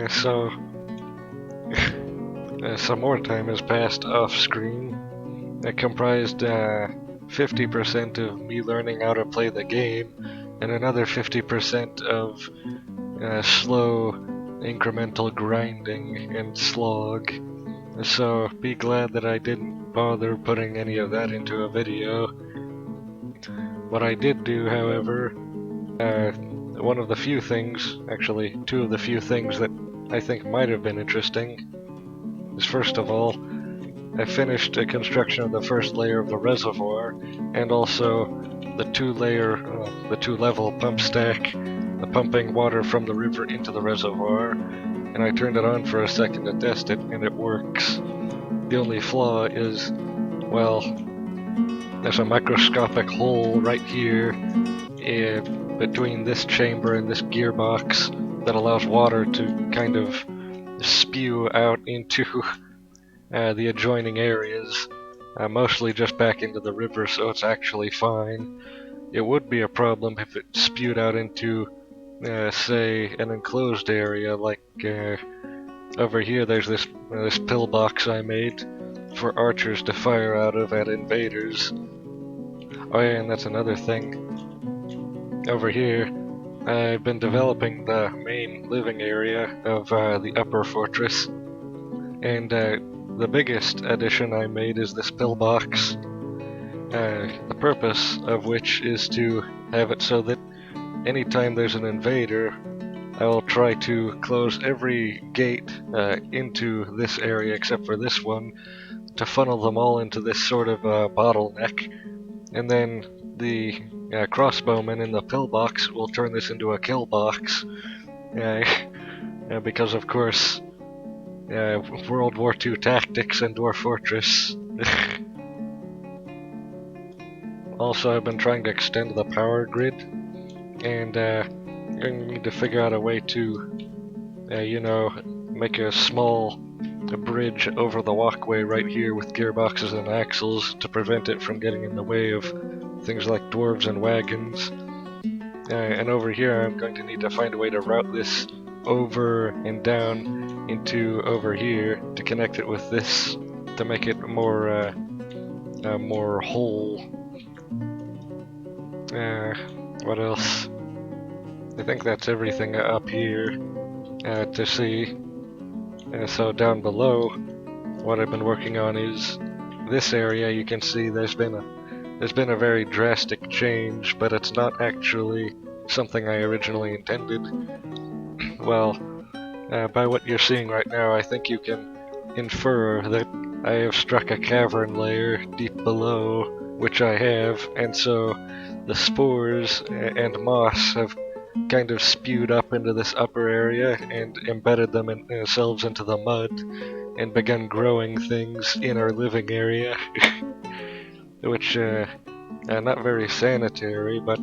So some more time has passed off screen. It comprised 50% of me learning how to play the game, and another 50% of slow, incremental grinding and slog. So be glad that I didn't bother putting any of that into a video. What I did do, however, one of the few things, actually two of the few things that I think might have been interesting, is first of all, I finished a construction of the first layer of the reservoir, and also the two-level pump stack, the pumping water from the river into the reservoir, and I turned it on for a second to test it, and it works. The only flaw is, well, there's a microscopic hole right here between this chamber and this gearbox that allows water to kind of spew out into the adjoining areas, mostly just back into the river, so it's actually fine. It would be a problem if it spewed out into, say, an enclosed area, like over here there's this pillbox I made for archers to fire out of at invaders. Oh yeah, and that's another thing. Over here, I've been developing the main living area of the upper fortress, and the biggest addition I made is this pillbox, the purpose of which is to have it so that anytime there's an invader, I will try to close every gate into this area except for this one, to funnel them all into this sort of bottleneck, and then the crossbowmen in the pillbox will turn this into a kill box, because of course World War II tactics and Dwarf Fortress. Also, I've been trying to extend the power grid, and I need to figure out a way to, make a small bridge over the walkway right here with gearboxes and axles to prevent it from getting in the way of things like dwarves and wagons. And over here I'm going to need to find a way to route this over and down into over here to connect it with this, to make it more whole. What else? I think that's everything up here to see. So down below, what I've been working on is this area. You can see there's been a very drastic change, but it's not actually something I originally intended. Well, by what you're seeing right now, I think you can infer that I have struck a cavern layer deep below, which I have, and so the spores and moss have kind of spewed up into this upper area and embedded themselves into the mud and begun growing things in our living area, which not very sanitary, but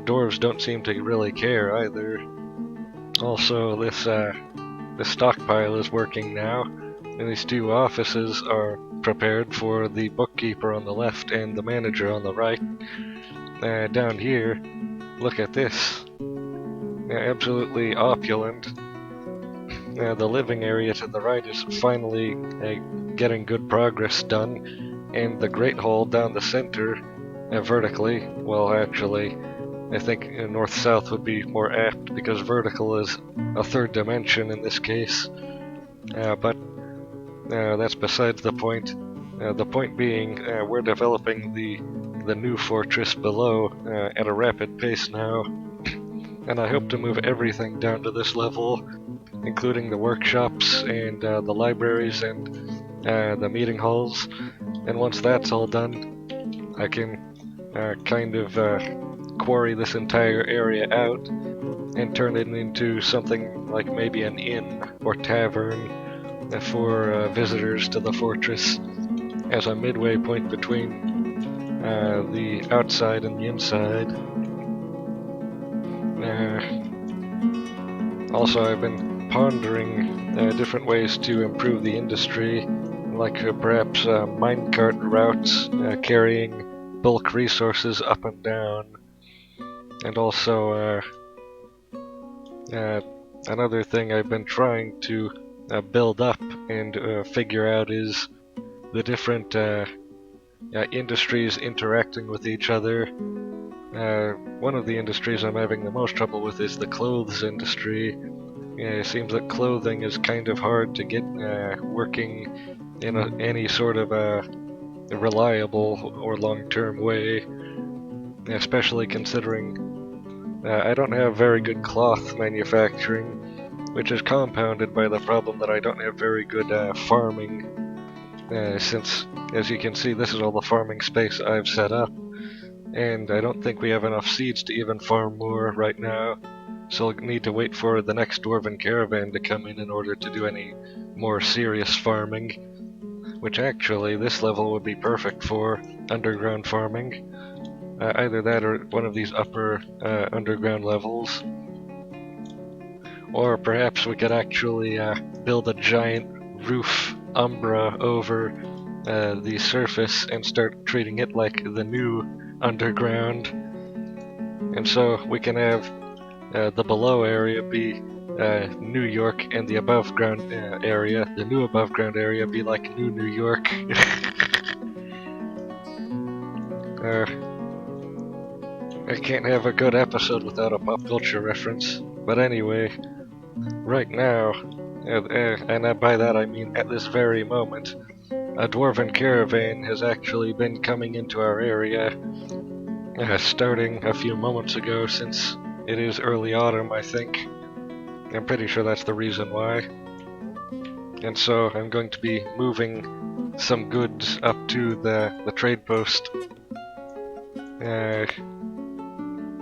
dwarves don't seem to really care either. Also, this stockpile is working now, and these two offices are prepared for the bookkeeper on the left and the manager on the right. Down here, look at this. Absolutely opulent. The living area to the right is finally getting good progress done, and the great hall down the center, vertically, well actually, I think north-south would be more apt because vertical is a third dimension in this case, but that's besides the point. The point being, we're developing the new fortress below at a rapid pace now, and I hope to move everything down to this level, including the workshops and the libraries and the meeting halls. And once that's all done, I can kind of quarry this entire area out and turn it into something like maybe an inn or tavern for visitors to the fortress, as a midway point between the outside and the inside. Also, I've been pondering different ways to improve the industry, like perhaps minecart routes carrying bulk resources up and down. And also, another thing I've been trying to build up and figure out is the different industries interacting with each other. One of the industries I'm having the most trouble with is the clothes industry. It seems that clothing is kind of hard to get working in any sort of reliable or long-term way, especially considering I don't have very good cloth manufacturing, which is compounded by the problem that I don't have very good farming, since, as you can see, this is all the farming space I've set up, and I don't think we have enough seeds to even farm more right now, so I'll need to wait for the next dwarven caravan to come in order to do any more serious farming, which actually this level would be perfect for underground farming. Either that or one of these upper underground levels. Or perhaps we could actually build a giant roof umbra over the surface and start treating it like the new underground. And so we can have the below area be New York, and the above ground area, the new above ground area, be like New York. I can't have a good episode without a pop culture reference. But anyway, right now, and by that I mean at this very moment, a dwarven caravan has actually been coming into our area, starting a few moments ago, since it is early autumn, I think. I'm pretty sure that's the reason why. And so I'm going to be moving some goods up to the trade post.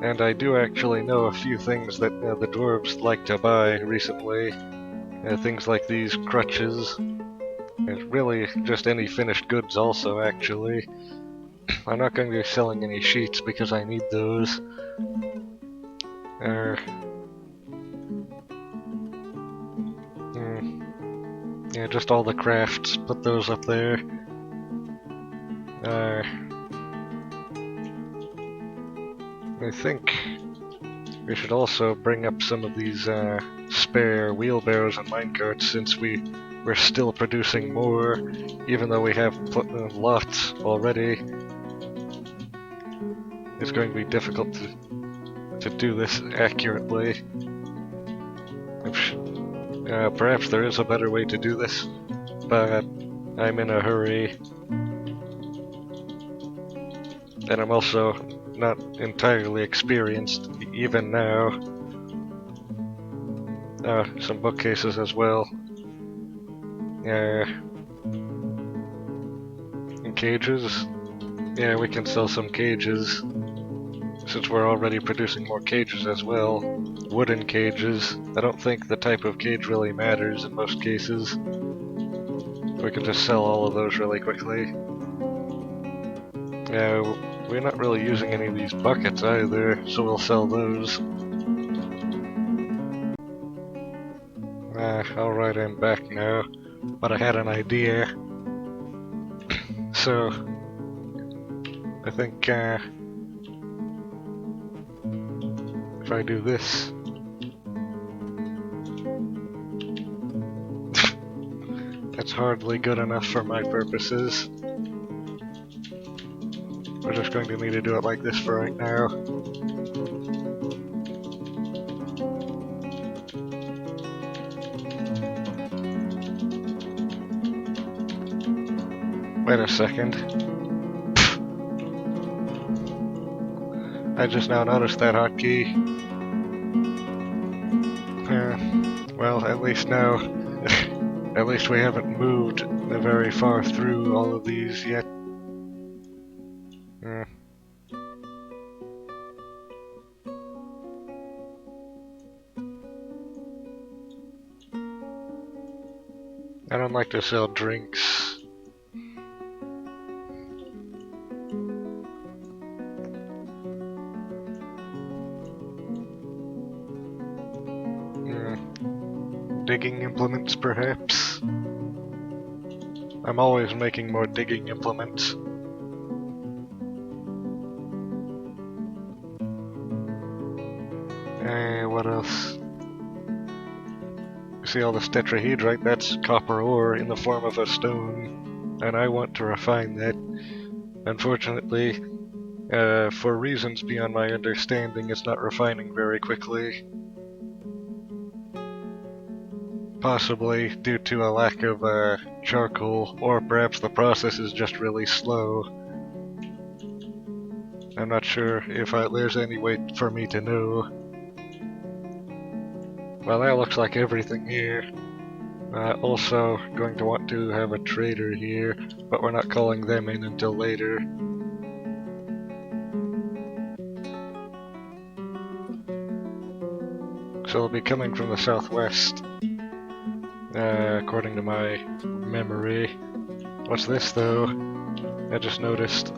And I do actually know a few things that the dwarves like to buy recently. Things like these crutches. And really just any finished goods also, actually. I'm not going to be selling any sheets because I need those. Yeah, just all the crafts. Put those up there. I think we should also bring up some of these spare wheelbarrows and minecarts, since we're still producing more, even though we have lots already. It's going to be difficult to do this accurately. Perhaps there is a better way to do this, but I'm in a hurry. And I'm also not entirely experienced, even now. Some bookcases as well. And cages. Yeah, we can sell some cages, since we're already producing more cages as well. Wooden cages. I don't think the type of cage really matters in most cases. We can just sell all of those really quickly. We're not really using any of these buckets either, so we'll sell those. Alright, I'm back now, but I had an idea. So, I think if I do this, that's hardly good enough for my purposes. We're just going to need to do it like this for right now. Wait a second. I just now noticed that hotkey. Well, at least now, at least we haven't moved very far through all of these yet. I don't like to sell drinks. Digging implements, perhaps? I'm always making more digging implements. see all this tetrahedrite? That's copper ore in the form of a stone, and I want to refine that. Unfortunately, for reasons beyond my understanding, it's not refining very quickly. Possibly due to a lack of charcoal, or perhaps the process is just really slow. I'm not sure if there's any way for me to know. Well, that looks like everything here. Also going to want to have a trader here, but we're not calling them in until later. So they'll be coming from the southwest, according to my memory. What's this though? I just noticed.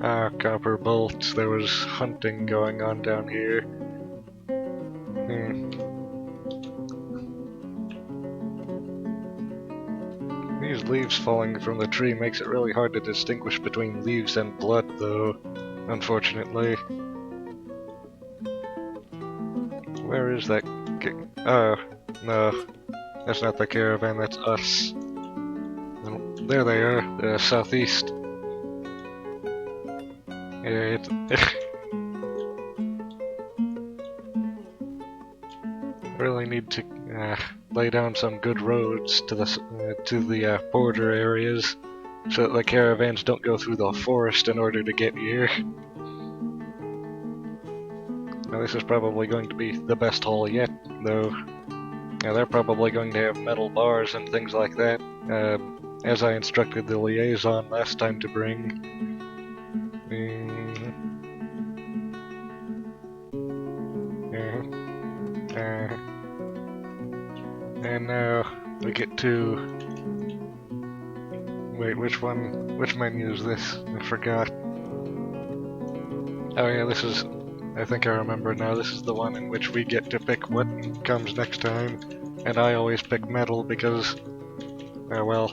Ah, copper bolts. There was hunting going on down here. These leaves falling from the tree makes it really hard to distinguish between leaves and blood, though, unfortunately. Where is that? Oh, no. That's not the caravan, that's us. And there they are, southeast. Yeah, really need to lay down some good roads to the border areas, so that the caravans don't go through the forest in order to get here. Now this is probably going to be the best haul yet, though. Now they're probably going to have metal bars and things like that, as I instructed the liaison last time to bring. And now we get to... Wait, which menu is this? I forgot. Oh yeah, this is... I think I remember now, this is the one in which we get to pick what comes next time. And I always pick metal because, well,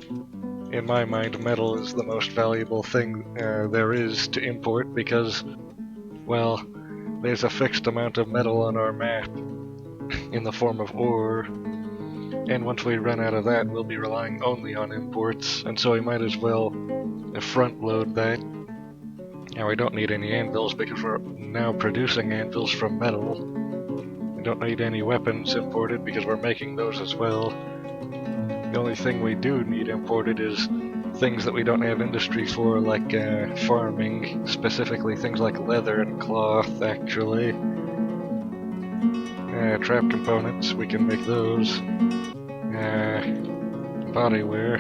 in my mind, metal is the most valuable thing there is to import because, well, there's a fixed amount of metal on our map in the form of ore. And once we run out of that, we'll be relying only on imports, and so we might as well front load that. Now we don't need any anvils because we're now producing anvils from metal. We don't need any weapons imported because we're making those as well. The only thing we do need imported is things that we don't have industry for, like farming, specifically things like leather and cloth, actually. Trap components, we can make those. Bodywear.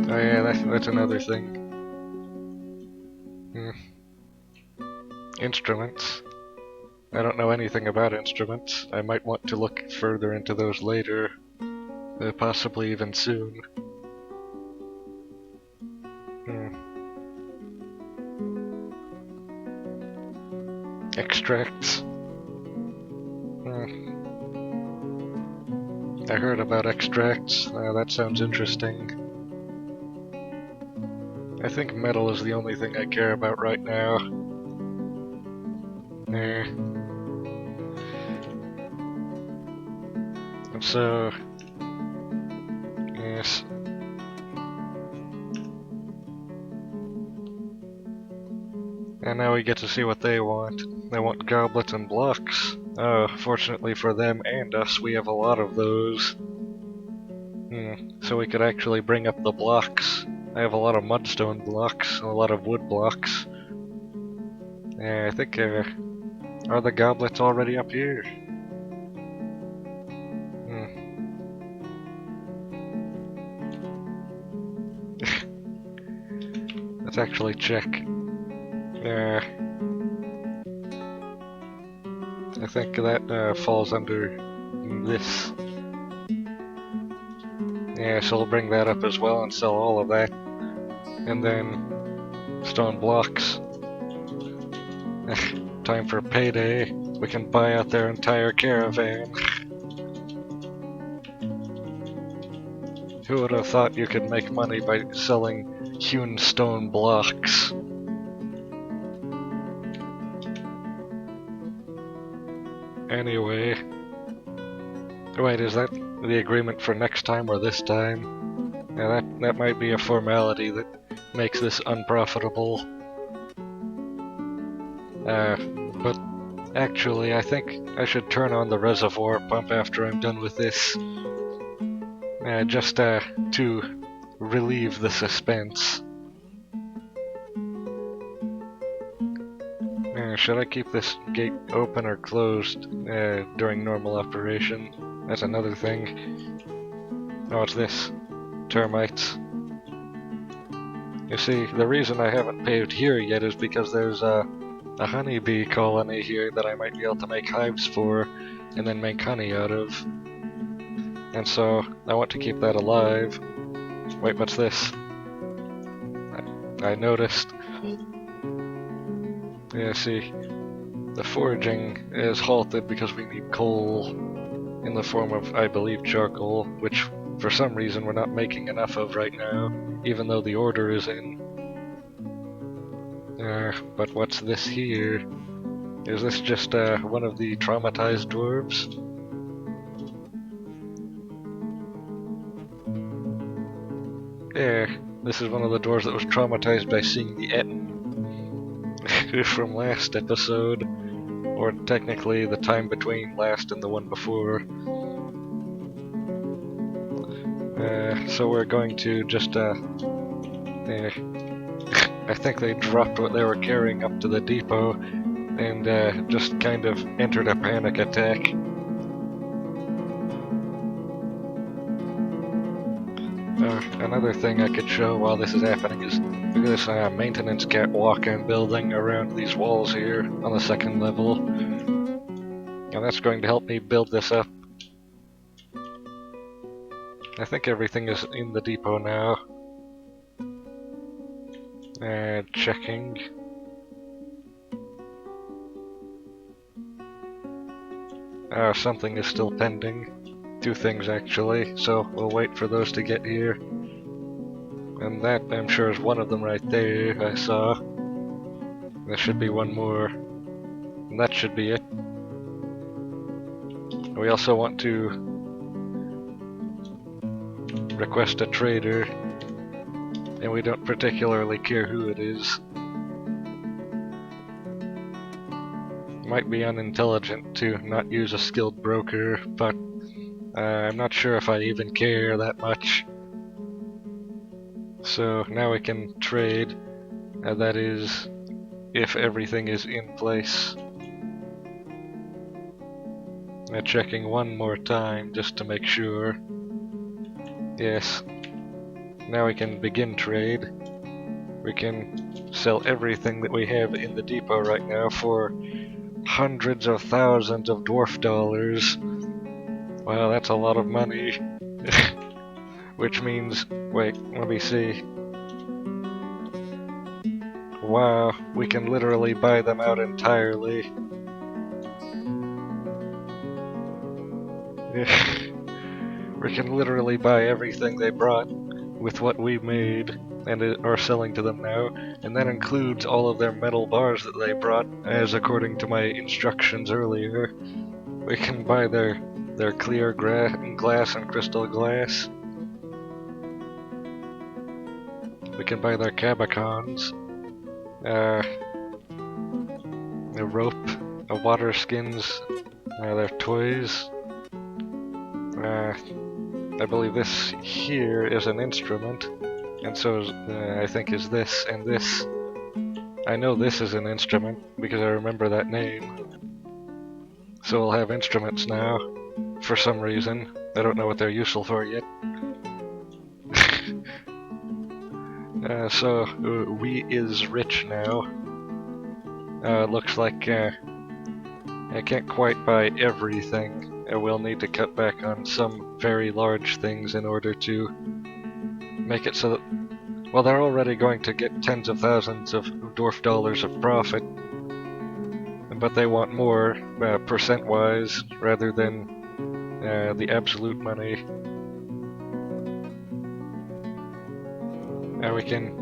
Oh yeah, that's another thing. Instruments. I don't know anything about instruments. I might want to look further into those later. Possibly even soon. Extracts. I heard about extracts. That sounds interesting. I think metal is the only thing I care about right now. And so... yes. And now we get to see what they want. They want goblets and blocks. Oh, fortunately for them and us, we have a lot of those. So we could actually bring up the blocks. I have a lot of mudstone blocks, and a lot of wood blocks. I think, are the goblets already up here? Let's actually check. I think that falls under this. Yeah, so we'll bring that up as well and sell all of that. And then stone blocks. Time for payday. We can buy out their entire caravan. Who would have thought you could make money by selling hewn stone blocks? anyway. Wait, is that the agreement for next time or this time? Yeah, that might be a formality that makes this unprofitable. But actually, I think I should turn on the reservoir pump after I'm done with this. Just to relieve the suspense. Should I keep this gate open or closed during normal operation? That's another thing. Oh, what's this? Termites. You see, the reason I haven't paved here yet is because there's a honeybee colony here that I might be able to make hives for and then make honey out of. And so I want to keep that alive. Wait, what's this? I noticed. Yeah, see, the foraging is halted because we need coal in the form of, I believe, charcoal, which for some reason we're not making enough of right now, even though the order is in. But what's this here? Is this just one of the traumatized dwarves? Yeah, this is one of the dwarves that was traumatized by seeing the Etten from last episode, or technically the time between last and the one before. So we're going to just I think they dropped what they were carrying up to the depot and just kind of entered a panic attack. Another thing I could show while this is happening is look at this maintenance catwalk building around these walls here on the second level. And that's going to help me build this up. I think everything is in the depot now. Checking. Something is still pending. 2 things actually, so we'll wait for those to get here. And that, I'm sure, is one of them right there, I saw. There should be one more. And that should be it. We also want to request a trader, and we don't particularly care who it is. Might be unintelligent to not use a skilled broker, but I'm not sure if I even care that much. So now we can trade, that is, if everything is in place. Checking one more time just to make sure. Yes. Now we can begin trade. We can sell everything that we have in the depot right now for hundreds of thousands of dwarf dollars. Wow, that's a lot of money. Which means, wait, let me see. Wow, we can literally buy them out entirely. We can literally buy everything they brought with what we made and are selling to them now, and that includes all of their metal bars that they brought, as according to my instructions earlier. We can buy their clear glass and crystal glass. We can buy their cabacons, a rope, a water skins, their toys. I believe this here is an instrument, and so I think is this and this. I know this is an instrument because I remember that name. So we'll have instruments now, for some reason. I don't know what they're useful for yet. So we is rich now. Looks like I can't quite buy everything. We'll need to cut back on some very large things in order to make it so that, well, they're already going to get tens of thousands of dwarf dollars of profit, but they want more percent-wise rather than the absolute money. We can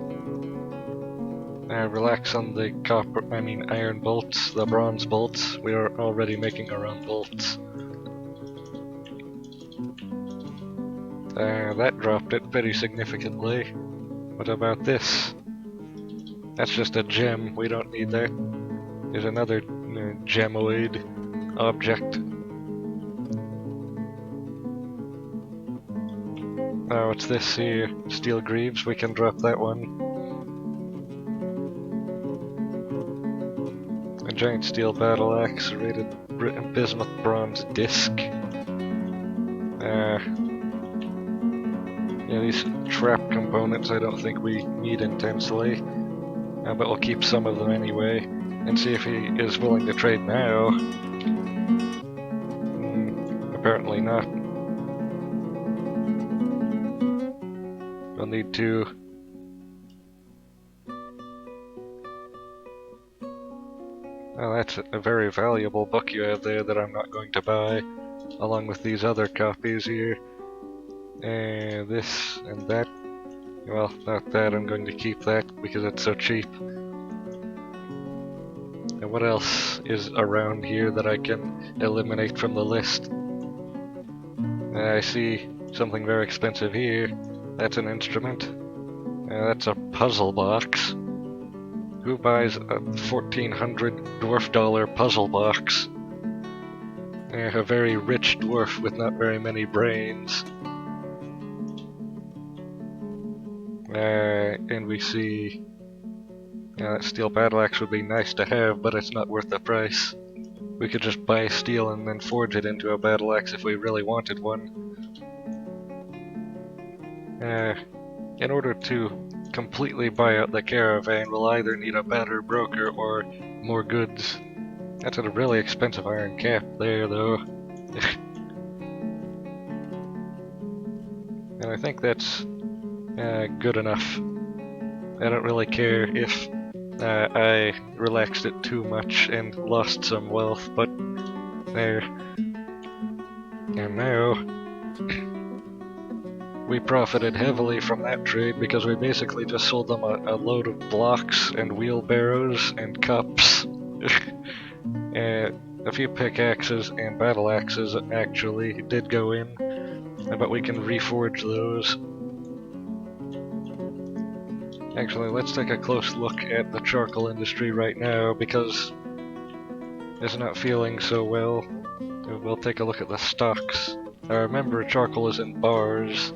Relax on the iron bolts, the bronze bolts. We are already making our own bolts. That dropped it pretty significantly. What about this? That's just a gem, we don't need that. There's another gemoid object. Oh, what's this here? Steel greaves, we can drop that one. A giant steel battle axe, rated bismuth bronze disc. Yeah, these trap components I don't think we need intensely, but we'll keep some of them anyway, and see if he is willing to trade now. Apparently not. We'll need to... Oh, that's a very valuable book you have there that I'm not going to buy, along with these other copies here. This and that. Well, not that, I'm going to keep that because it's so cheap. And what else is around here that I can eliminate from the list? I see something very expensive here. That's an instrument. That's a puzzle box. Who buys a 1400 dwarf dollar puzzle box? A very rich dwarf with not very many brains. And we see that steel battle axe would be nice to have, but it's not worth the price. We could just buy steel and then forge it into a battle axe if we really wanted one. In order to completely buy out the caravan, we'll either need a better broker or more goods. That's a really expensive iron cap there, though. And I think that's good enough. I don't really care if I relaxed it too much and lost some wealth, but there. And now we profited heavily from that trade because we basically just sold them a load of blocks and wheelbarrows and cups. A few pickaxes and battle axes actually did go in, but we can reforge those. Actually, let's take a close look at the charcoal industry right now because it's not feeling so well. We'll take a look at the stocks. Remember, charcoal is in bars.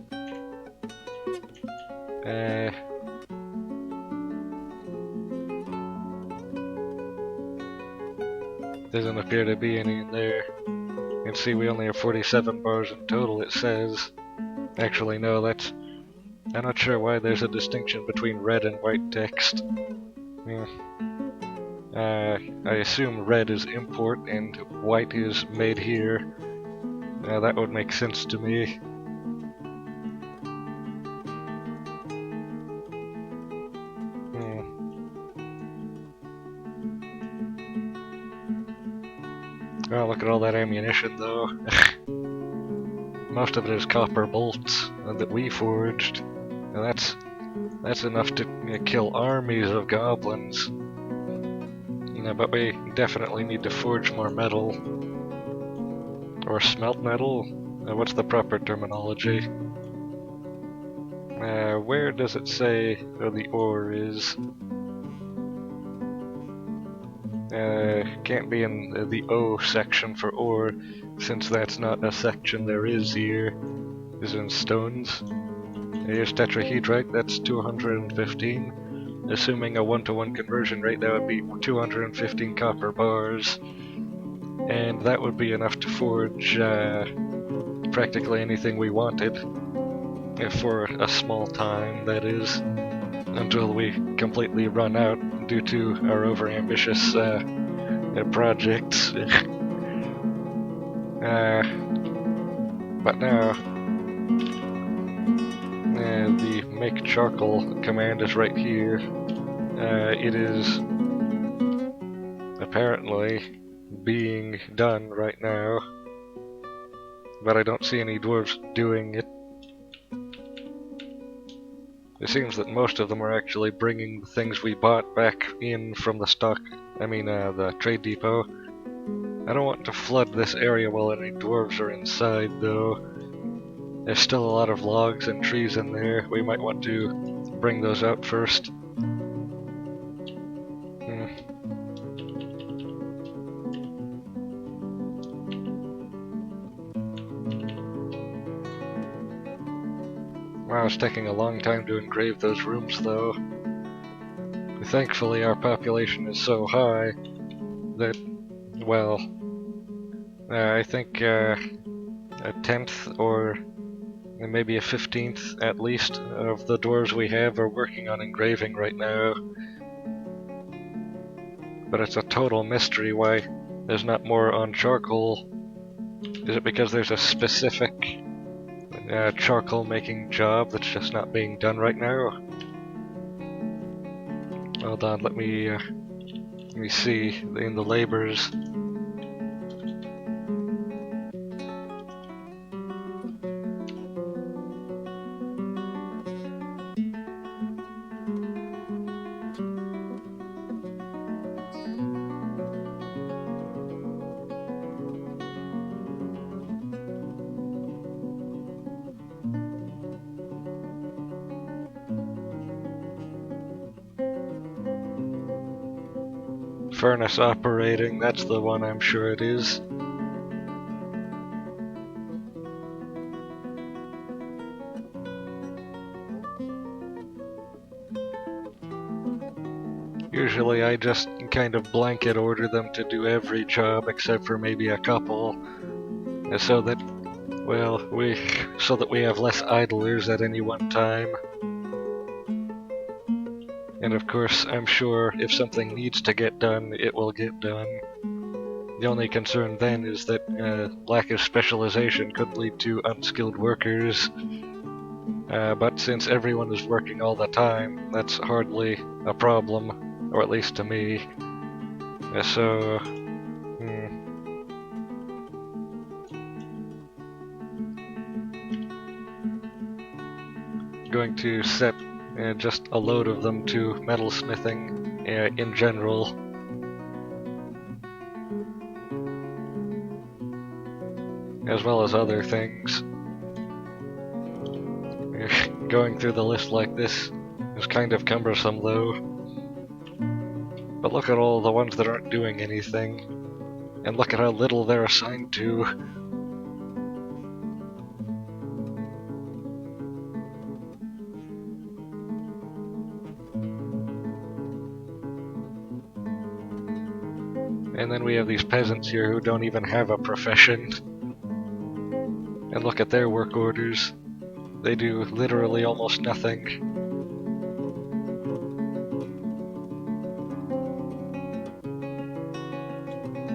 Doesn't appear to be any in there. You can see we only have 47 bars in total, it says. Actually, no, that's... I'm not sure why there's a distinction between red and white text. I assume red is import and white is made here. That would make sense to me. Oh, look at all that ammunition, though. Most of it is copper bolts that we forged. And that's enough to kill armies of goblins. But we definitely need to forge more metal. Or smelt metal? What's the proper terminology? Where does it say the ore is? Can't be in the O section for ore, since that's not a section there is here. Is in stones. Here's tetrahedrite, that's 215. Assuming a 1-to-1 conversion rate, that would be 215 copper bars. And that would be enough to forge practically anything we wanted. For a small time, that is. Until we completely run out due to our overambitious projects. But now, the make charcoal command is right here. It is apparently being done right now, but I don't see any dwarves doing it. It seems that most of them are actually bringing the things we bought back in from the stock, the trade depot. I don't want to flood this area while any dwarves are inside, though. There's still a lot of logs and trees in there. We might want to bring those out first. Wow, it's taking a long time to engrave those rooms, though. Thankfully, our population is so high that, well, I think a tenth or maybe a 15th at least of the dwarves we have are working on engraving right now. But it's a total mystery why there's not more on charcoal. Is it because there's a specific charcoal making job that's just not being done right now? Hold on, let me see in the labors. Furnace operating, that's the one, I'm sure it is. Usually I just kind of blanket order them to do every job except for maybe a couple, so that, well, we have less idlers at any one time. And of course, I'm sure if something needs to get done, it will get done. The only concern then is that lack of specialization could lead to unskilled workers. But since everyone is working all the time, that's hardly a problem, or at least to me. So, going to set just a load of them to metalsmithing in general. As well as other things. Going through the list like this is kind of cumbersome, though. But look at all the ones that aren't doing anything. And look at how little they're assigned to. And then we have these peasants here who don't even have a profession. And look at their work orders. They do literally almost nothing.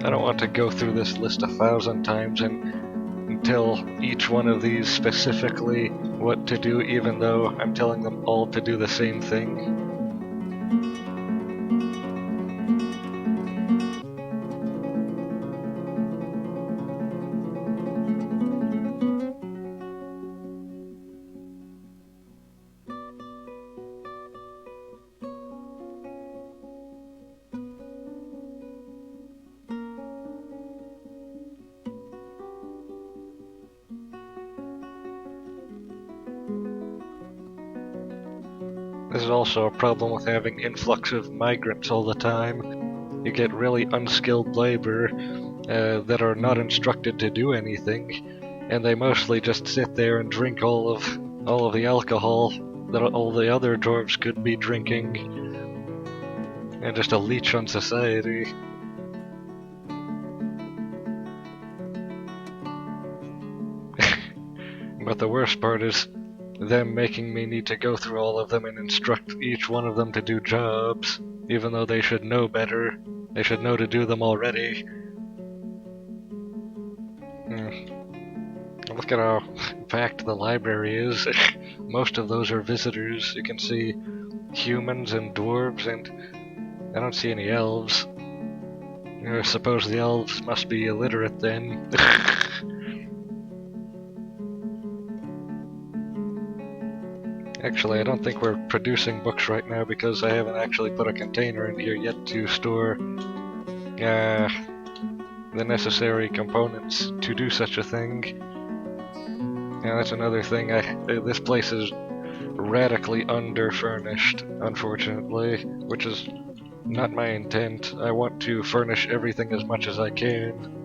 I don't want to go through this list 1,000 times and tell each one of these specifically what to do, even though I'm telling them all to do the same thing. This is also a problem with having influx of migrants all the time. You get really unskilled labor that are not instructed to do anything, and they mostly just sit there and drink all of the alcohol that all the other dwarves could be drinking, and just a leech on society. But the worst part is them making me need to go through all of them and instruct each one of them to do jobs, even though they should know better. They should know to do them already. Look at how packed the library is. Most of those are visitors. You can see humans and dwarves, and I don't see any elves. I suppose the elves must be illiterate then. Actually, I don't think we're producing books right now because I haven't actually put a container in here yet to store the necessary components to do such a thing. Yeah, that's another thing. This place is radically under-furnished, unfortunately, which is not my intent. I want to furnish everything as much as I can.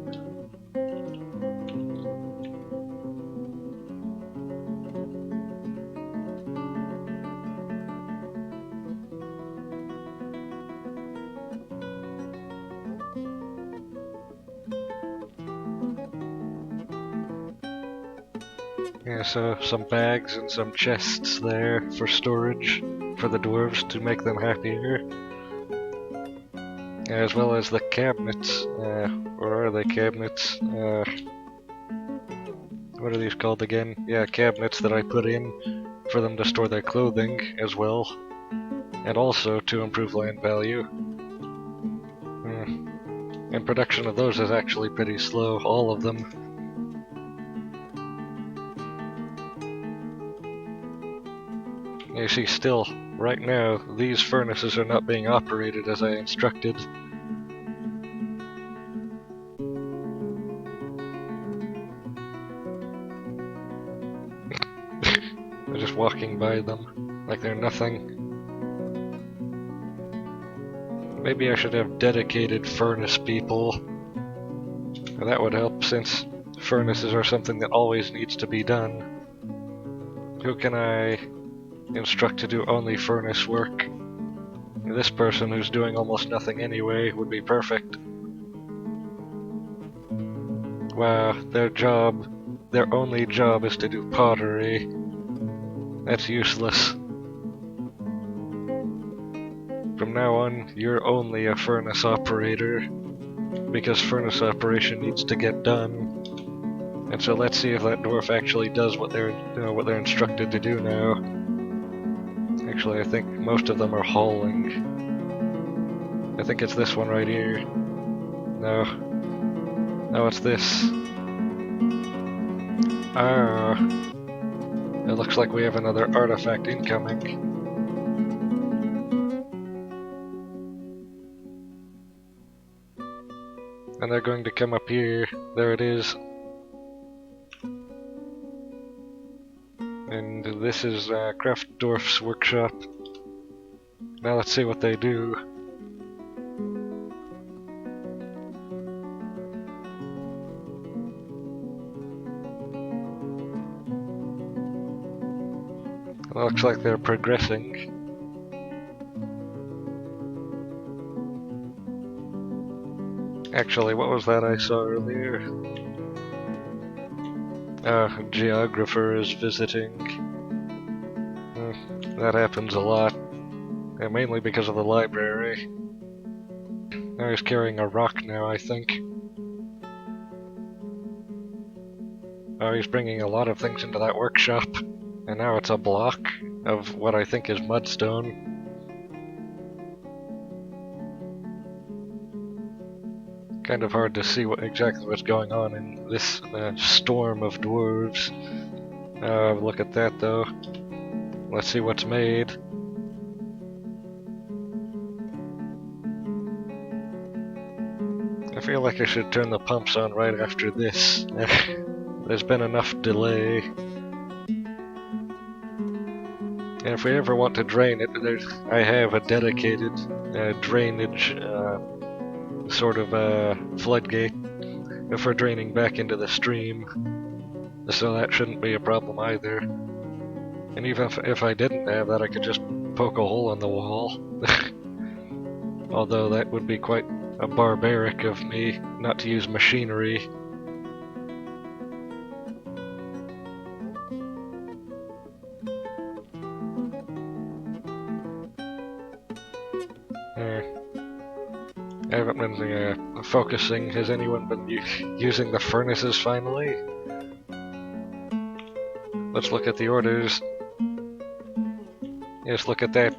Yeah, so some bags and some chests there for storage for the dwarves to make them happier. As well as the cabinets, or are they cabinets? What are these called again? Yeah, cabinets that I put in for them to store their clothing as well. And also to improve land value. And production of those is actually pretty slow, all of them. You see, still, right now, these furnaces are not being operated as I instructed. They're just walking by them, like they're nothing. Maybe I should have dedicated furnace people. That would help, since furnaces are something that always needs to be done. Who can I instruct to do only furnace work? This person who's doing almost nothing anyway would be perfect. Wow, their only job is to do pottery. That's useless. From now on, you're only a furnace operator, because furnace operation needs to get done. And so let's see if that dwarf actually does what they're instructed to do now. Actually, I think most of them are hauling. I think it's this one right here. No. No, it's this. Ah. It looks like we have another artifact incoming. And they're going to come up here. There it is. And this is Craft Dwarf's workshop. Now let's see what they do. It looks like they're progressing. Actually, what was that I saw earlier? A geographer is visiting. That happens a lot. And mainly because of the library. Now he's carrying a rock now, I think. Oh, he's bringing a lot of things into that workshop. And now it's a block of what I think is mudstone. Kind of hard to see exactly what's going on in this storm of dwarves. Look at that though. Let's see what's made. I feel like I should turn the pumps on right after this. There's been enough delay. And if we ever want to drain it, I have a dedicated drainage sort of floodgate for draining back into the stream. So that shouldn't be a problem either. And even if I didn't have that, I could just poke a hole in the wall. Although that would be quite barbaric of me not to use machinery. I haven't been focusing. Has anyone been using the furnaces finally? Let's look at the orders. Yes, look at that.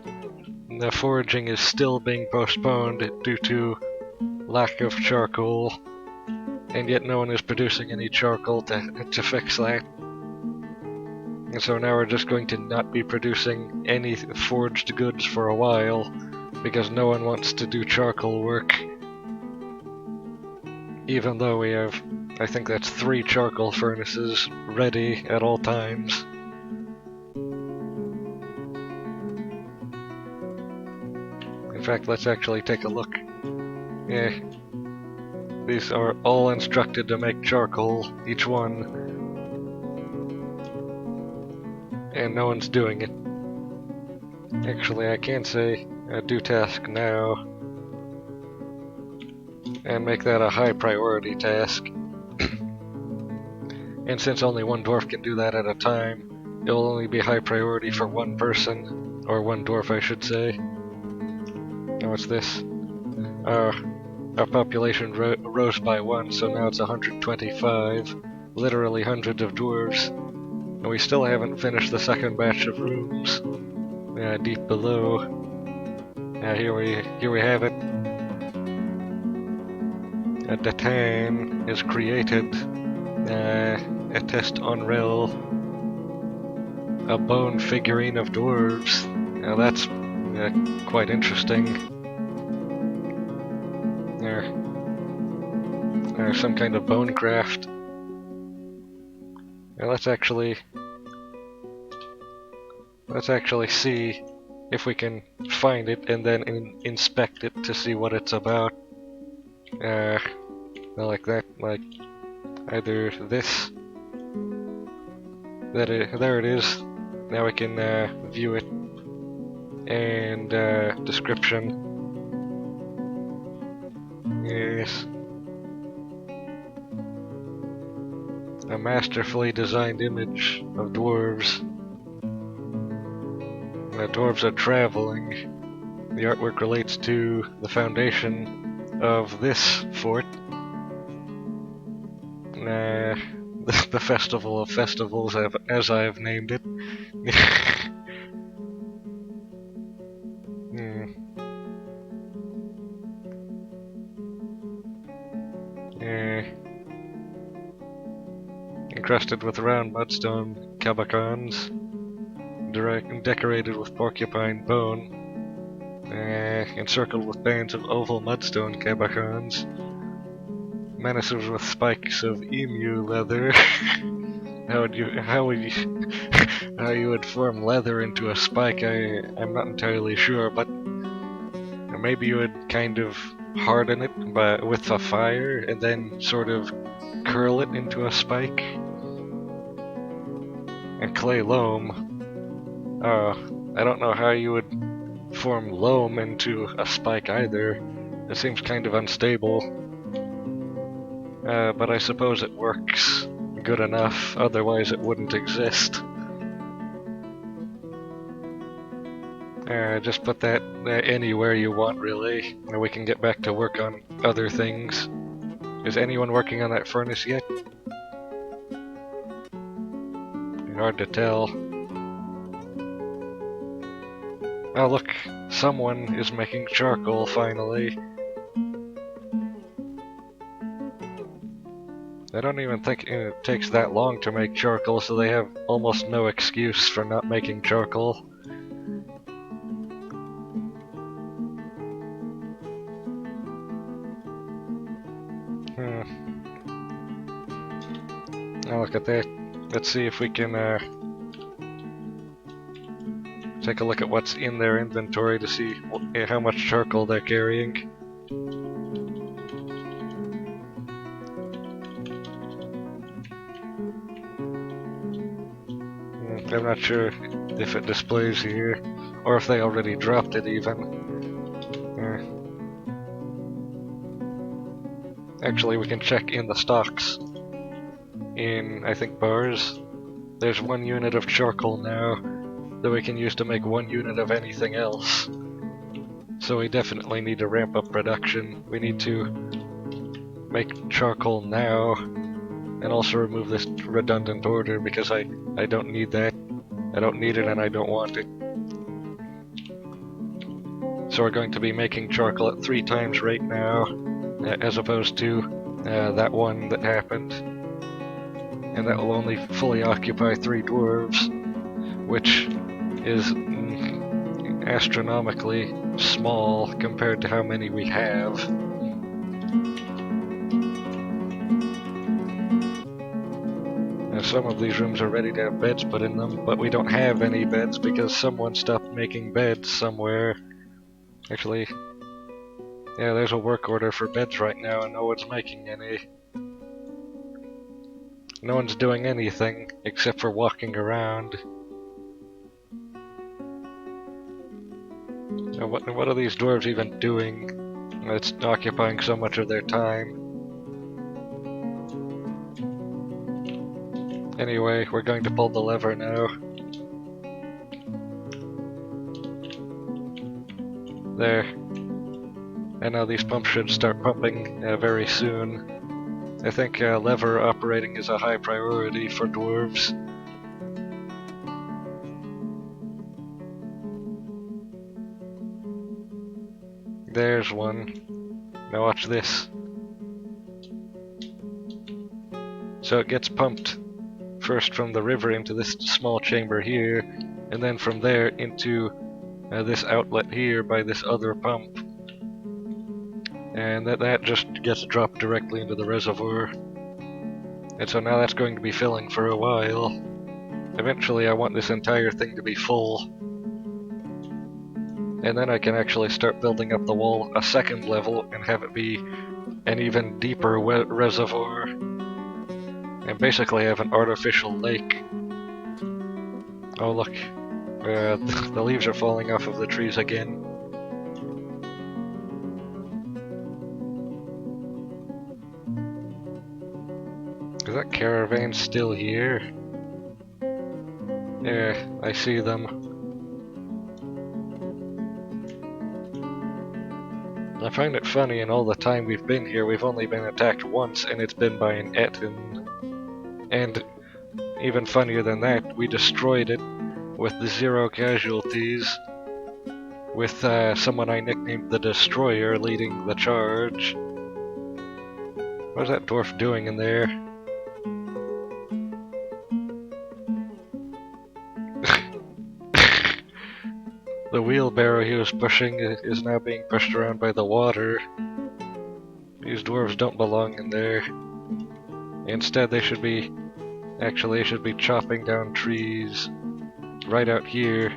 The foraging is still being postponed due to lack of charcoal, and yet no one is producing any charcoal to fix that. And so now we're just going to not be producing any forged goods for a while, because no one wants to do charcoal work. Even though we have, I think that's 3 charcoal furnaces ready at all times. In fact, let's actually take a look. Yeah. These are all instructed to make charcoal, each one. And no one's doing it. Actually, I can say do task now. And make that a high priority task. And since only one dwarf can do that at a time, it'll only be high priority for one person. Or one dwarf, I should say. Now what's this? Our population rose by 1, so now it's 125. Literally hundreds of dwarves. And we still haven't finished the second batch of rooms. Deep below. Here we have it. The tan is created. A test on Rel. A bone figurine of dwarves. Now that's quite interesting. There's some kind of bone craft. Now let's actually see if we can find it and then inspect it to see what it's about. Like that, like either this. There it is. Now we can view it. And description. Yes. A masterfully designed image of dwarves. The dwarves are traveling. The artwork relates to the foundation of this fort. The Festival of Festivals, as I have named it. Encrusted with round mudstone cabacons, decorated with porcupine bone, encircled with bands of oval mudstone cabacons, menaced with spikes of emu leather. How you would form leather into a spike? I'm not entirely sure, but maybe you would kind of harden it with a fire and then sort of curl it into a spike. And clay loam. I don't know how you would form loam into a spike either. It seems kind of unstable. But I suppose it works good enough, otherwise it wouldn't exist. Just put that anywhere you want, really, and we can get back to work on other things. Is anyone working on that furnace yet? Hard to tell. Oh look, someone is making charcoal finally. I don't even think it takes that long to make charcoal, so they have almost no excuse for not making charcoal. Now look at that. Let's see if we can take a look at what's in their inventory to see how much charcoal they're carrying. I'm not sure if it displays here, or if they already dropped it even. Actually, we can check in the stocks. In, I think, bars. There's 1 unit of charcoal now that we can use to make 1 unit of anything else. So we definitely need to ramp up production. We need to make charcoal now, and also remove this redundant order because I don't need that. I don't need it and I don't want it. So we're going to be making charcoal at 3 times rate now, as opposed to that one that happened. And that will only fully occupy 3 dwarves. which is astronomically small compared to how many we have. Now, some of these rooms are ready to have beds put in them, but we don't have any beds because someone stopped making beds somewhere. Actually, yeah, there's a work order for beds right now and no one's making any. No one's doing anything except for walking around. Now, what are these dwarves even doing? It's occupying so much of their time. Anyway, we're going to pull the lever now. There. And now these pumps should start pumping very soon. I think lever operating is a high priority for dwarves. There's one. Now watch this. So it gets pumped first from the river into this small chamber here, and then from there into this outlet here by this other pump. And that just gets dropped directly into the reservoir. And so now that's going to be filling for a while. Eventually I want this entire thing to be full. And then I can actually start building up the wall a second level and have it be an even deeper reservoir. And basically have an artificial lake. Oh look, the leaves are falling off of the trees again. Is that caravan still here? Yeah, I see them. I find it funny in all the time we've been here, we've only been attacked once, and it's been by an Etin. And even funnier than that, we destroyed it with 0 casualties, with someone I nicknamed the Destroyer leading the charge. What's that dwarf doing in there? The wheelbarrow he was pushing is now being pushed around by the water. These dwarves don't belong in there. Instead they should be chopping down trees right out here.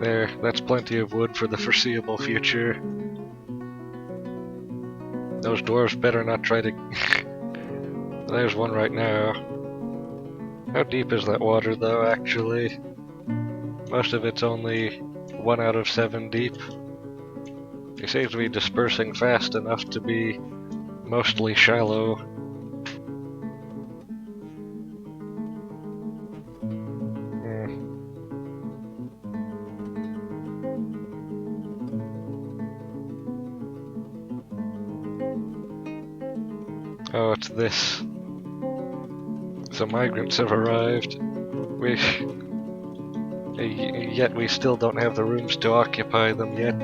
There, that's plenty of wood for the foreseeable future. Those dwarves better not try to... There's one right now. How deep is that water though, actually? Most of it's only 1 out of 7 deep. He seems to be dispersing fast enough to be mostly shallow. Oh, it's this. So migrants have arrived. Yet we still don't have the rooms to occupy them yet.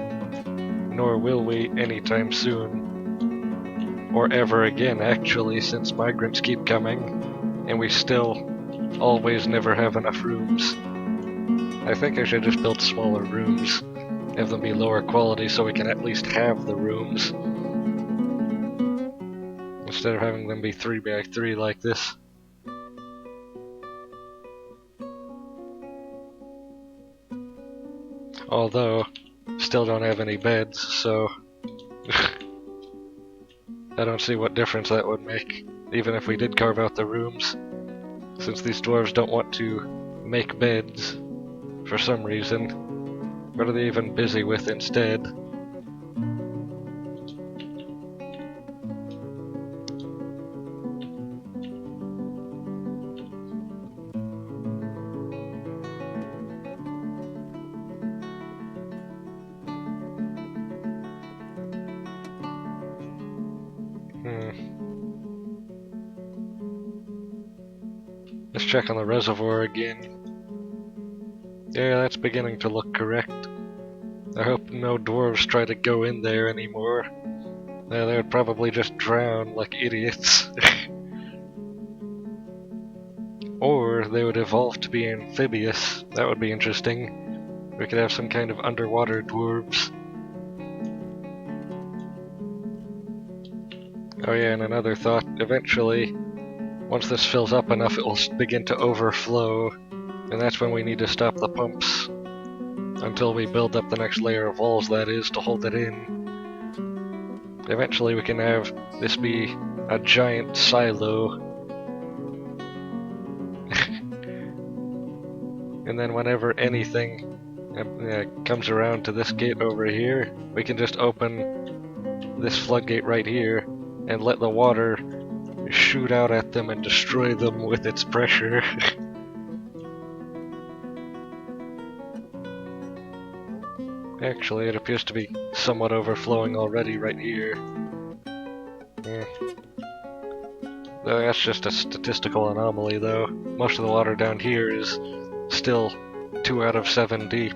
Nor will we anytime soon. Or ever again, actually, since migrants keep coming. And we still always never have enough rooms. I think I should just build smaller rooms. Have them be lower quality so we can at least have the rooms. Instead of having them be 3x3 like this. Although, still don't have any beds, so... I don't see what difference that would make, even if we did carve out the rooms. Since these dwarves don't want to make beds, for some reason. What are they even busy with instead? Let's check on the reservoir again. Yeah, that's beginning to look correct. I hope no dwarves try to go in there anymore. They would probably just drown like idiots. Or they would evolve to be amphibious. That would be interesting. We could have some kind of underwater dwarves. Oh yeah, and another thought. Eventually, once this fills up enough, it will begin to overflow. And that's when we need to stop the pumps. Until we build up the next layer of walls, that is, to hold it in. Eventually we can have this be a giant silo. And then whenever anything comes around to this gate over here, we can just open this floodgate right here and let the water shoot out at them and destroy them with its pressure. Actually, it appears to be somewhat overflowing already right here. That's just a statistical anomaly, though. Most of the water down here is still 2 out of 7 deep.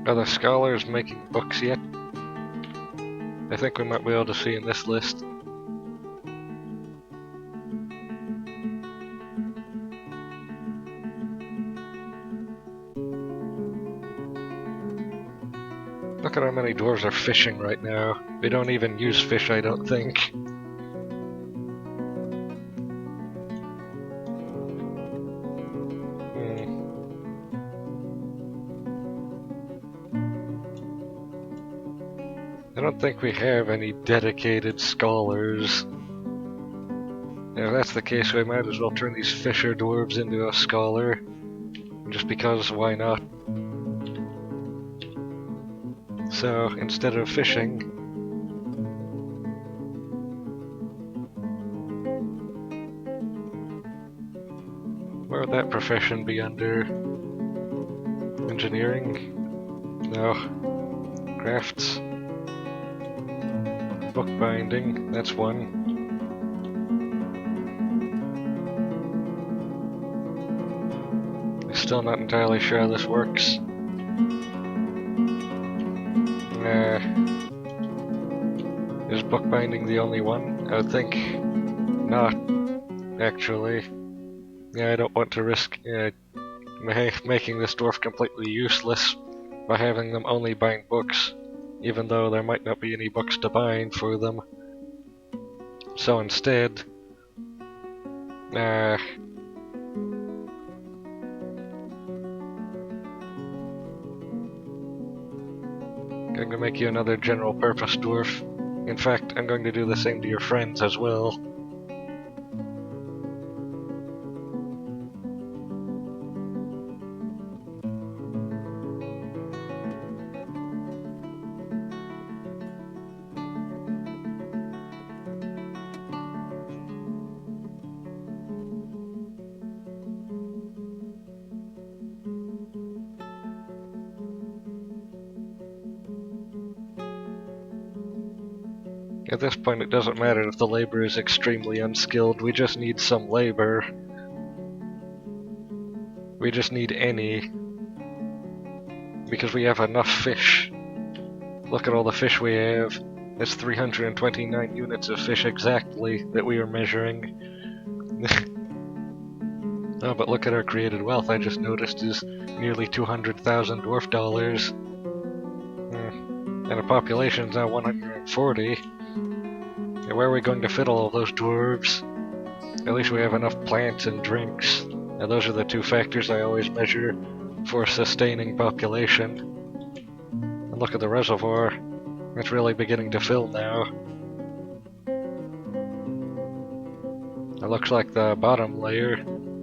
Are the scholars making books yet? I think we might be able to see in this list. Look at how many dwarves are fishing right now. They don't even use fish, I don't think. I don't think we have any dedicated scholars. If that's the case, we might as well turn these fisher dwarves into a scholar. Just because, why not? So, instead of fishing, where would that profession be under? Engineering? No. Crafts? Bookbinding, that's one. Still not entirely sure how this works. Is bookbinding the only one? I would think not, actually. Yeah, I don't want to risk making this dwarf completely useless by having them only bind books, even though there might not be any books to bind for them. So instead, I'm going to make you another general purpose dwarf. In fact, I'm going to do the same to your friends as well. At this point, it doesn't matter if the labor is extremely unskilled, we just need some labor. We just need any. Because we have enough fish. Look at all the fish we have. That's 329 units of fish exactly that we are measuring. Oh, but look at our created wealth, I just noticed is nearly 200,000 dwarf dollars. And our population is now 140. Where are we going to fit all of those dwarves? At least we have enough plants and drinks. Now those are the two factors I always measure for sustaining population. And look at the reservoir. It's really beginning to fill now. It looks like the bottom layer,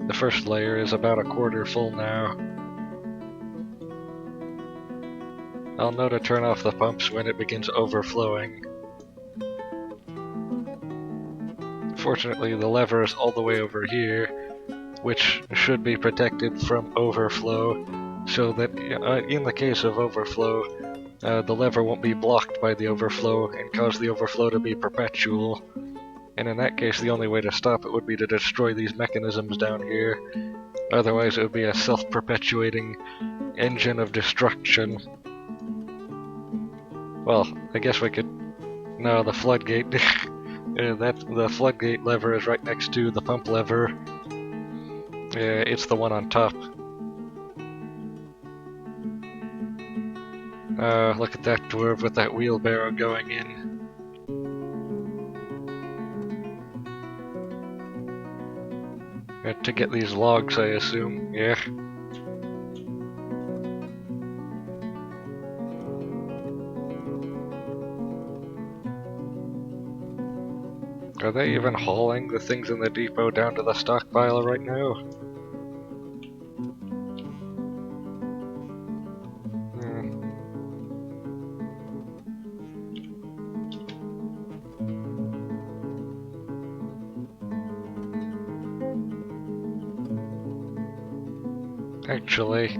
the first layer, is about a quarter full now. I'll know to turn off the pumps when it begins overflowing. Fortunately, the lever is all the way over here, which should be protected from overflow, so that in the case of overflow, the lever won't be blocked by the overflow and cause the overflow to be perpetual. And in that case, the only way to stop it would be to destroy these mechanisms down here. Otherwise, it would be a self-perpetuating engine of destruction. Well, I guess we could... No, the floodgate. The floodgate lever is right next to the pump lever. It's the one on top. Look at that dwarf with that wheelbarrow going in. To get these logs, I assume. Yeah. Are they even hauling the things in the depot down to the stockpile right now? Actually,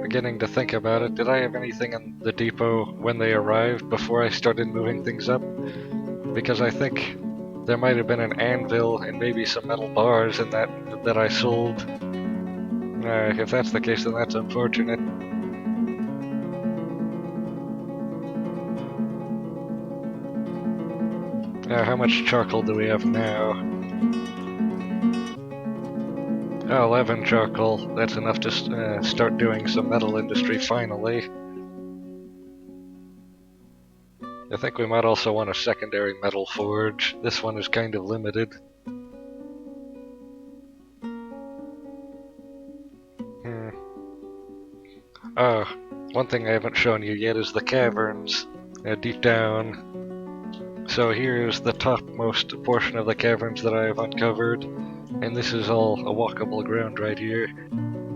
beginning to think about it, did I have anything in the depot when they arrived before I started moving things up? Because I think there might have been an anvil and maybe some metal bars in that I sold. If that's the case, then that's unfortunate. How much charcoal do we have now? 11 charcoal. That's enough to start doing some metal industry finally. I think we might also want a secondary metal forge. This one is kind of limited. One thing I haven't shown you yet is the caverns deep down. So here's the topmost portion of the caverns that I have uncovered, and this is all a walkable ground right here,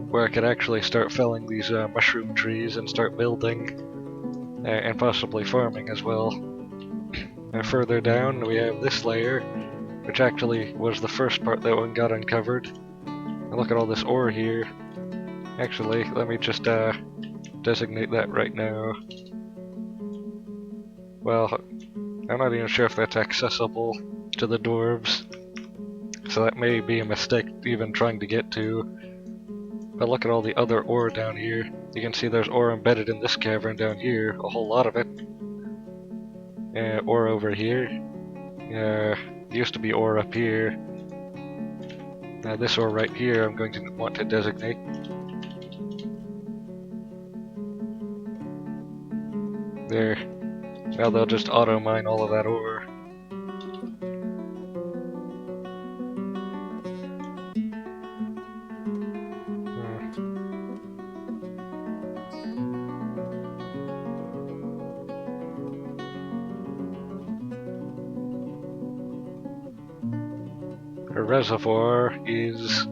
where I could actually start felling these mushroom trees and start building. And possibly farming as well. Further down we have this layer, which actually was the first part that one got uncovered. And look at all this ore here. Actually, let me just designate that right now. Well, I'm not even sure if that's accessible to the dwarves, so that may be a mistake even trying to get to. But look at all the other ore down here. You can see there's ore embedded in this cavern down here, a whole lot of it. Ore over here. Used to be ore up here. This ore right here I'm going to want to designate. There. Now they'll just auto-mine all of that ore. The reservoir is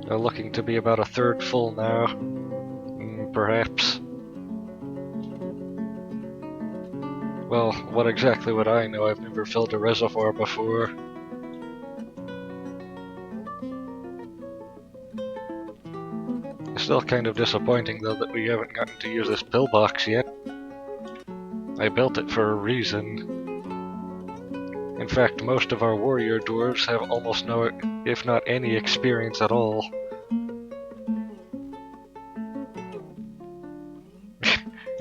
looking to be about a third full now, perhaps. Well, what exactly would I know? I've never filled a reservoir before. It's still kind of disappointing though that we haven't gotten to use this pillbox yet. I built it for a reason. In fact, most of our warrior dwarves have almost no, if not any, experience at all.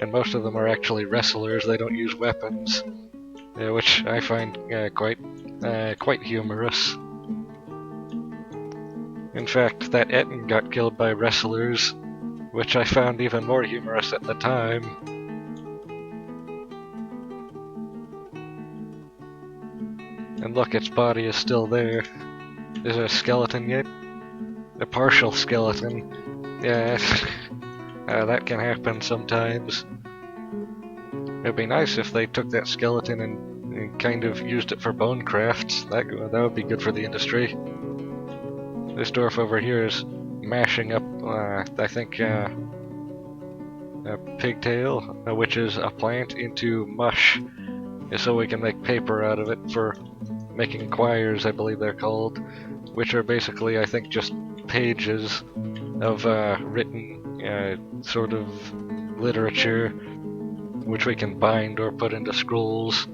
And most of them are actually wrestlers, they don't use weapons. Which I find quite humorous. In fact, that Etten got killed by wrestlers, which I found even more humorous at the time. And look, its body is still there. Is it a skeleton yet? A partial skeleton. Yes. That can happen sometimes. It'd be nice if they took that skeleton and kind of used it for bone crafts. That would be good for the industry. This dwarf over here is mashing up, I think, a pigtail, which is a plant, into mush, so we can make paper out of it for making quires, I believe they're called, which are basically, I think, just pages of written sort of literature, which we can bind or put into scrolls.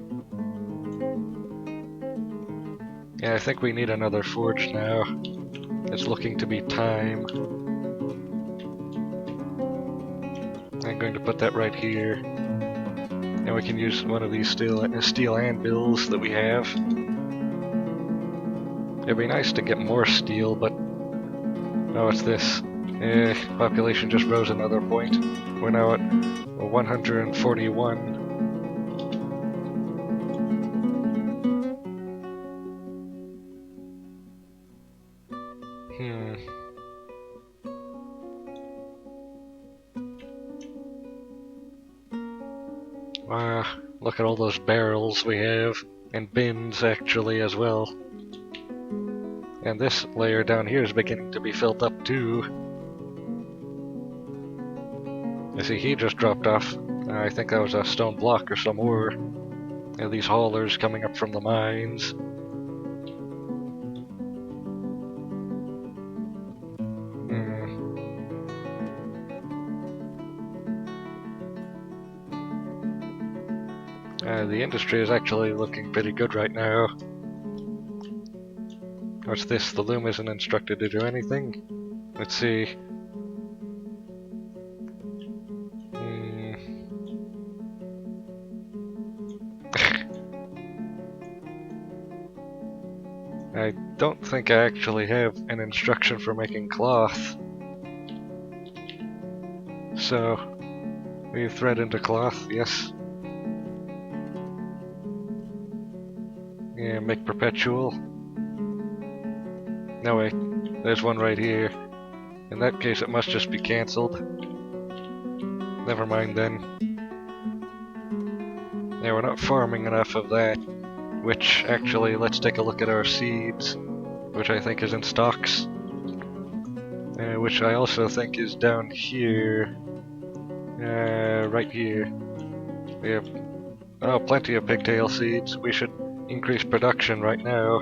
Yeah, I think we need another forge now. It's looking to be time. I'm going to put that right here. And we can use one of these steel anvils that we have. It'd be nice to get more steel, but... Oh, it's this. Population just rose another point. We're now at 141. Look at all those barrels we have, and bins actually as well. And this layer down here is beginning to be filled up too. You see, he just dropped off. I think that was a stone block or some ore. And these haulers coming up from the mines. The industry is actually looking pretty good right now. What's this? The loom isn't instructed to do anything? Let's see. I don't think I actually have an instruction for making cloth. So, we thread into cloth, yes. Yeah, make perpetual. No wait, there's one right here. In that case it must just be cancelled. Never mind then. Yeah, we're not farming enough of that. Which, actually, let's take a look at our seeds. Which I think is in stocks. Which I also think is down here. Right here. We have plenty of pigtail seeds. We should increase production right now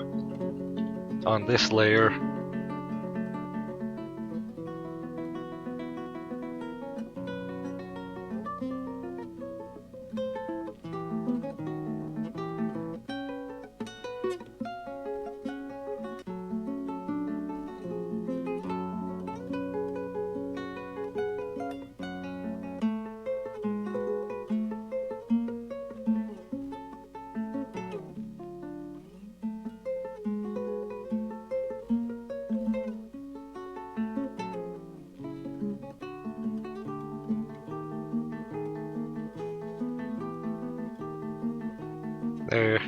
on this layer. There.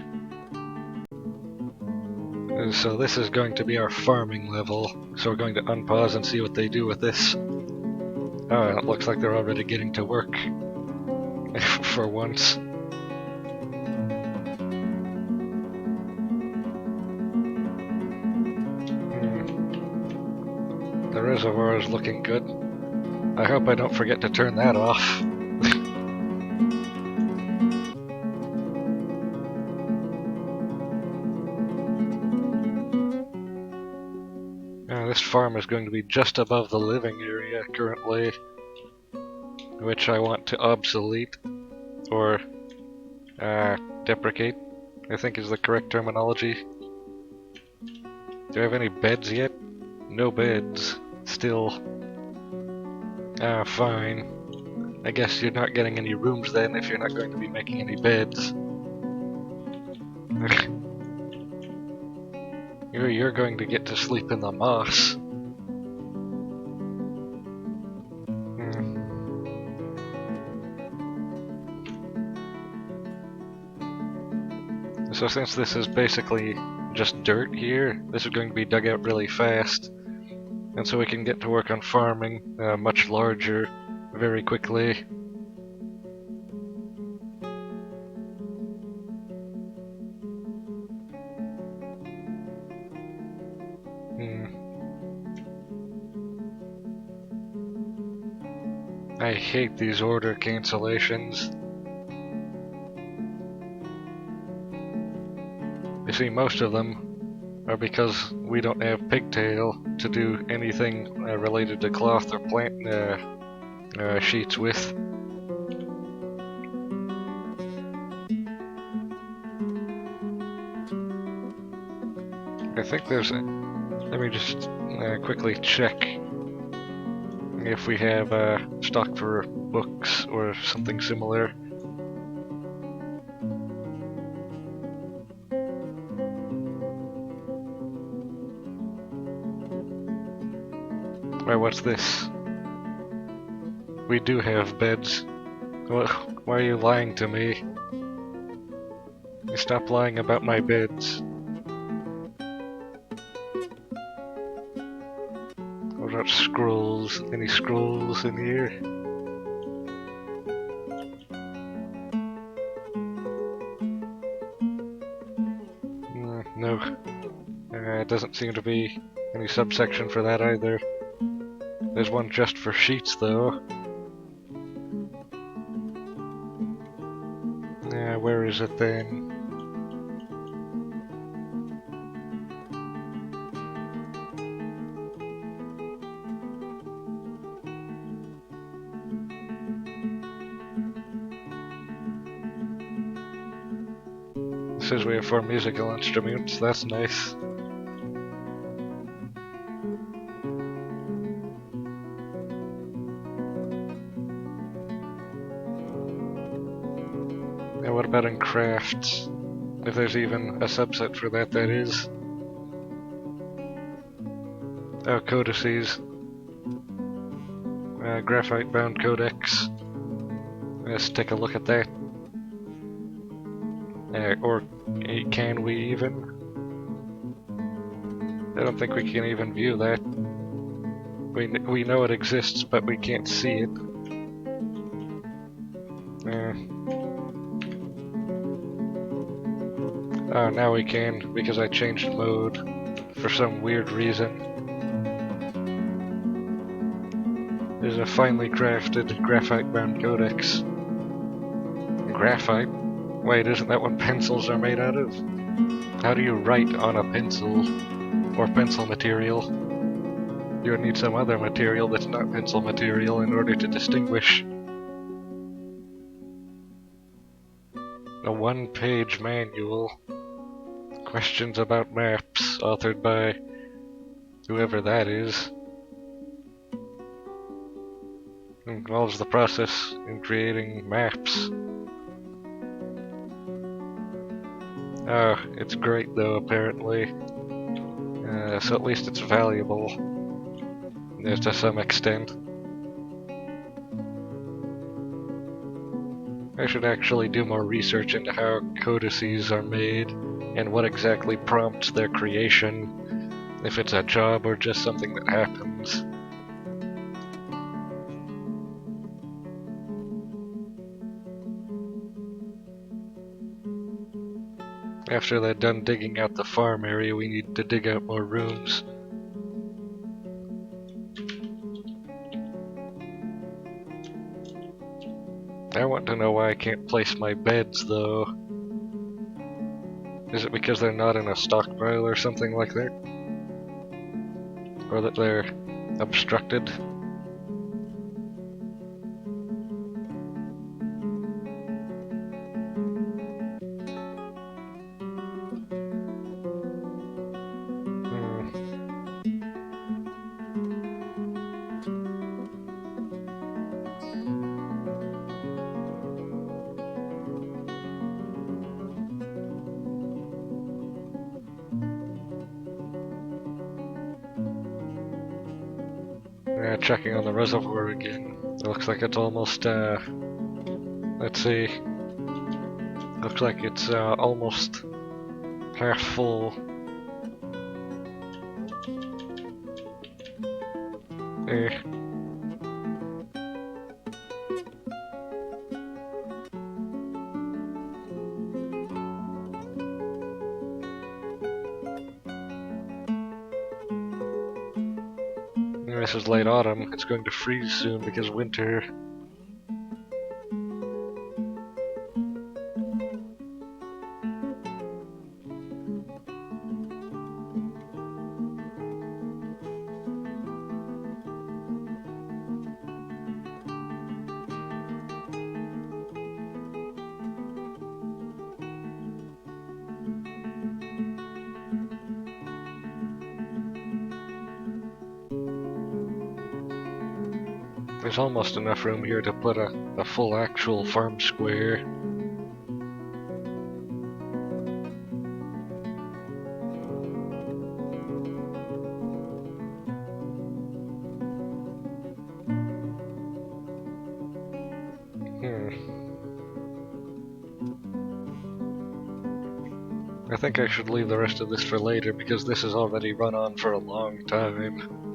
So this is going to be our farming level. So we're going to unpause and see what they do with this. Oh, it looks like they're already getting to work. For once. The reservoir is looking good. I hope I don't forget to turn that off. This farm is going to be just above the living area currently, which I want to obsolete, or deprecate, I think is the correct terminology. Do I have any beds yet? No beds. Still. Fine. I guess you're not getting any rooms then if you're not going to be making any beds. You're going to get to sleep in the moss. So since this is basically just dirt here, this is going to be dug out really fast. And so we can get to work on farming much larger very quickly. I hate these order cancellations. You see, most of them or because we don't have pigtail to do anything related to cloth or plant sheets with. I think there's let me just quickly check if we have stock for books or something similar. Wait, what's this? We do have beds. Why are you lying to me? You stop lying about my beds. What about scrolls? Any scrolls in here? No. Doesn't seem to be any subsection for that either. There's one just for sheets, though. Where is it then? It says we have 4 musical instruments, that's nice. Now what about in crafts? If there's even a subset for that, that is. Oh, codices. Graphite bound codex. Let's take a look at that. Or can we even? I don't think we can even view that. We know it exists, but we can't see it. Oh, now we can, because I changed mode for some weird reason. There's a finely crafted graphite-bound codex. Graphite? Wait, isn't that what pencils are made out of? How do you write on a pencil? Or pencil material? You would need some other material that's not pencil material in order to distinguish. A one-page manual. Questions about maps, authored by whoever that is. Involves the process in creating maps. Oh, it's great though, apparently. So at least it's valuable. To some extent. I should actually do more research into how codices are made and what exactly prompts their creation, if it's a job or just something that happens. After they're done digging out the farm area, we need to dig out more rooms. I want to know why I can't place my beds, though. Is it because they're not in a stockpile or something like that? Or that they're obstructed? Checking on the reservoir again. It looks like it's almost, let's see. Looks like it's almost half full. This is late autumn. It's going to freeze soon because winter. There's almost enough room here to put a full actual farm square. I think I should leave the rest of this for later because this has already run on for a long time.